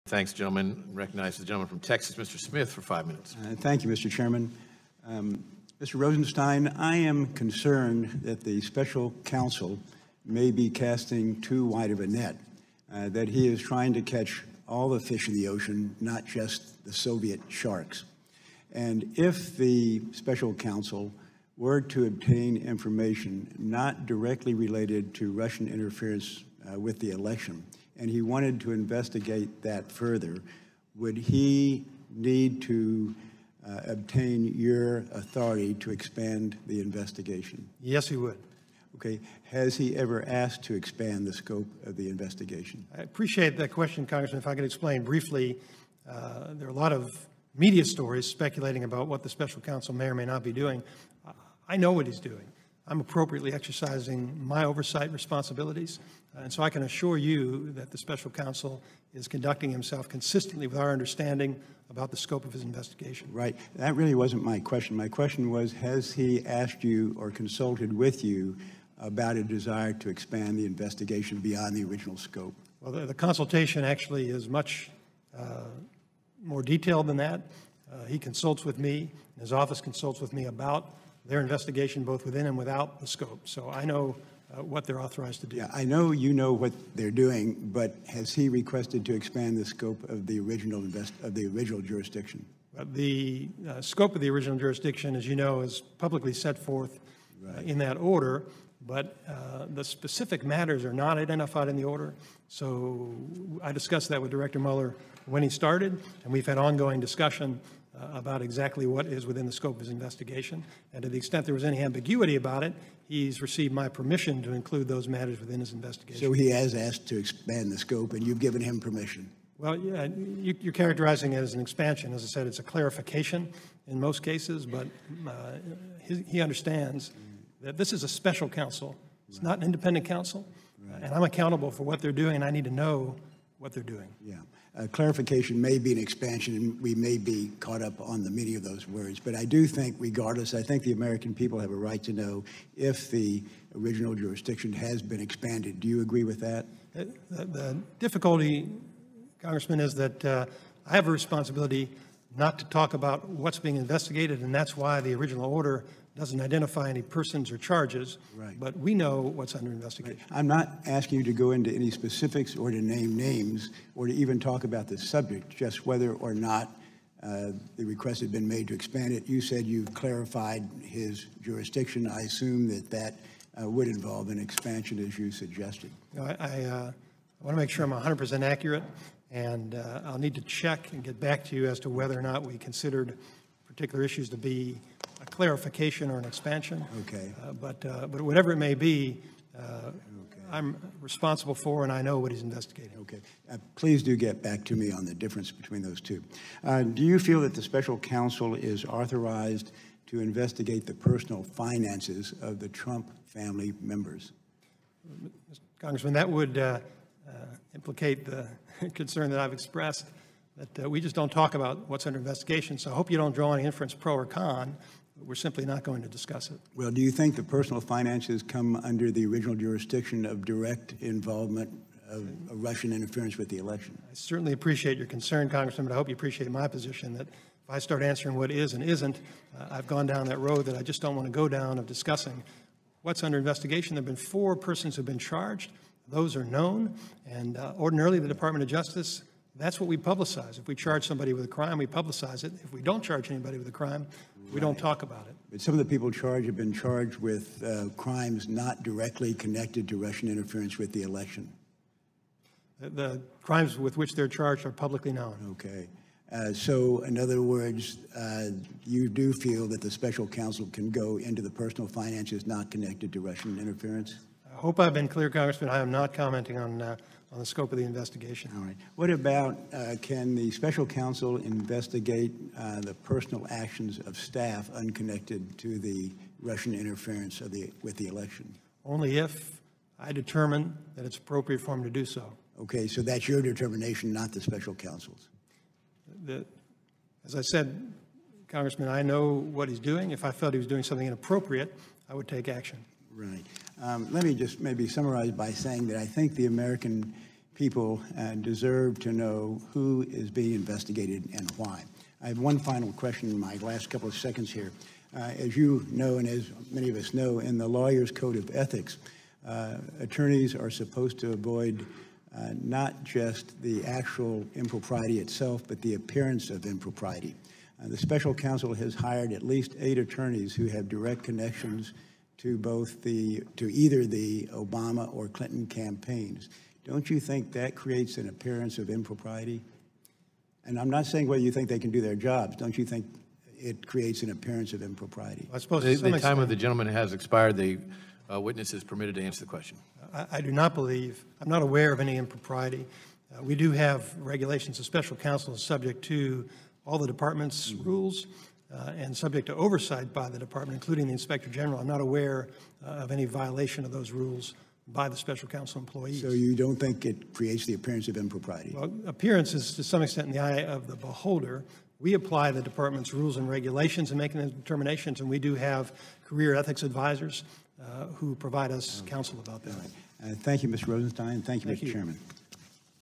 Thanks, gentlemen. Recognize the gentleman from Texas, Mr. Smith, for 5 minutes. Thank you, Mr. Chairman. Mr. Rosenstein, I am concerned that the special counsel may be casting too wide of a net, that he is trying to catch all the fish in the ocean, not just the Soviet sharks. And if the special counsel were to obtain information not directly related to Russian interference with the election, and he wanted to investigate that further, would he need to obtain your authority to expand the investigation? Yes, he would. Okay. Has he ever asked to expand the scope of the investigation? I appreciate that question, Congressman. If I could explain briefly, there are a lot of media stories speculating about what the special counsel may or may not be doing. I know what he's doing. I'm appropriately exercising my oversight responsibilities, and so I can assure you that the special counsel is conducting himself consistently with our understanding about the scope of his investigation. Right. That really wasn't my question. My question was, has he asked you or consulted with you about a desire to expand the investigation beyond the original scope? Well, the consultation actually is much more detailed than that. He consults with me, and his office consults with me about their investigation both within and without the scope. So I know what they're authorized to do. Yeah, I know you know what they're doing, but has he requested to expand the scope of the original jurisdiction? The scope of the original jurisdiction, as you know, is publicly set forth in that order, but the specific matters are not identified in the order. So I discussed that with Director Mueller when he started, and we've had ongoing discussion about exactly what is within the scope of his investigation. And to the extent there was any ambiguity about it, he's received my permission to include those matters within his investigation. So he has asked to expand the scope, and you've given him permission? Well, yeah, you're characterizing it as an expansion. As I said, it's a clarification in most cases, but he understands that this is a special counsel. It's not an independent counsel, and I'm accountable for what they're doing, and I need to know what they're doing. Yeah. Clarification may be an expansion, and we may be caught up on the meaning of those words. But I do think, regardless, I think the American people have a right to know if the original jurisdiction has been expanded. Do you agree with that? The difficulty, Congressman, is that I have a responsibility not to talk about what's being investigated, and that's why the original order doesn't identify any persons or charges, but we know what's under investigation. Right. I'm not asking you to go into any specifics or to name names or to even talk about the subject, just whether or not the request had been made to expand it. You said you've clarified his jurisdiction. I assume that that would involve an expansion, as you suggested. You know, I want to make sure I'm 100% accurate, and I'll need to check and get back to you as to whether or not we considered particular issues to be a clarification or an expansion. Okay. But whatever it may be, I'm responsible for, and I know what he's investigating. Okay. Please do get back to me on the difference between those two. Do you feel that the special counsel is authorized to investigate the personal finances of the Trump family members? Congressman, that would implicate the concern that I've expressed, that we just don't talk about what's under investigation. So I hope you don't draw any inference pro or con. We're simply not going to discuss it. Well, do you think the personal finances come under the original jurisdiction of direct involvement of Russian interference with the election? I certainly appreciate your concern, Congressman, but I hope you appreciate my position that if I start answering what is and isn't, I've gone down that road that I just don't want to go down of discussing what's under investigation. There have been 4 persons who have been charged. Those are known, and ordinarily the Department of Justice, that's what we publicize. If we charge somebody with a crime, we publicize it. If we don't charge anybody with a crime, we don't talk about it. But some of the people charged have been charged with crimes not directly connected to Russian interference with the election. The crimes with which they're charged are publicly known. Okay. So, in other words, you do feel that the special counsel can go into the personal finances not connected to Russian interference? I hope I've been clear, Congressman. I am not commenting on the scope of the investigation. All right. What about, can the special counsel investigate the personal actions of staff unconnected to the Russian interference with the election? Only if I determine that it's appropriate for him to do so. Okay, so that's your determination, not the special counsel's. As I said, Congressman, I know what he's doing. If I felt he was doing something inappropriate, I would take action. Right. Let me just maybe summarize by saying that I think the American people deserve to know who is being investigated and why. I have one final question in my last couple of seconds here. As you know, and as many of us know, in the Lawyer's Code of Ethics, attorneys are supposed to avoid not just the actual impropriety itself, but the appearance of impropriety. The special counsel has hired at least 8 attorneys who have direct connections to either the Obama or Clinton campaigns. Don't you think that creates an appearance of impropriety? And I'm not saying whether you think they can do their jobs. Don't you think it creates an appearance of impropriety? I suppose The time of the gentleman has expired. The witness is permitted to answer the question. I do not believe, I'm not aware of any impropriety. We do have regulations. The special counsel is subject to all the department's rules and subject to oversight by the department, including the Inspector General. I'm not aware of any violation of those rules by the special counsel employees. So you don't think it creates the appearance of impropriety? Well, appearance is to some extent in the eye of the beholder. We apply the department's rules and regulations in making the determinations, and we do have career ethics advisors who provide us counsel about that. Thank you, Mr. Rosenstein. Thank you, Thank Mr. you. Chairman.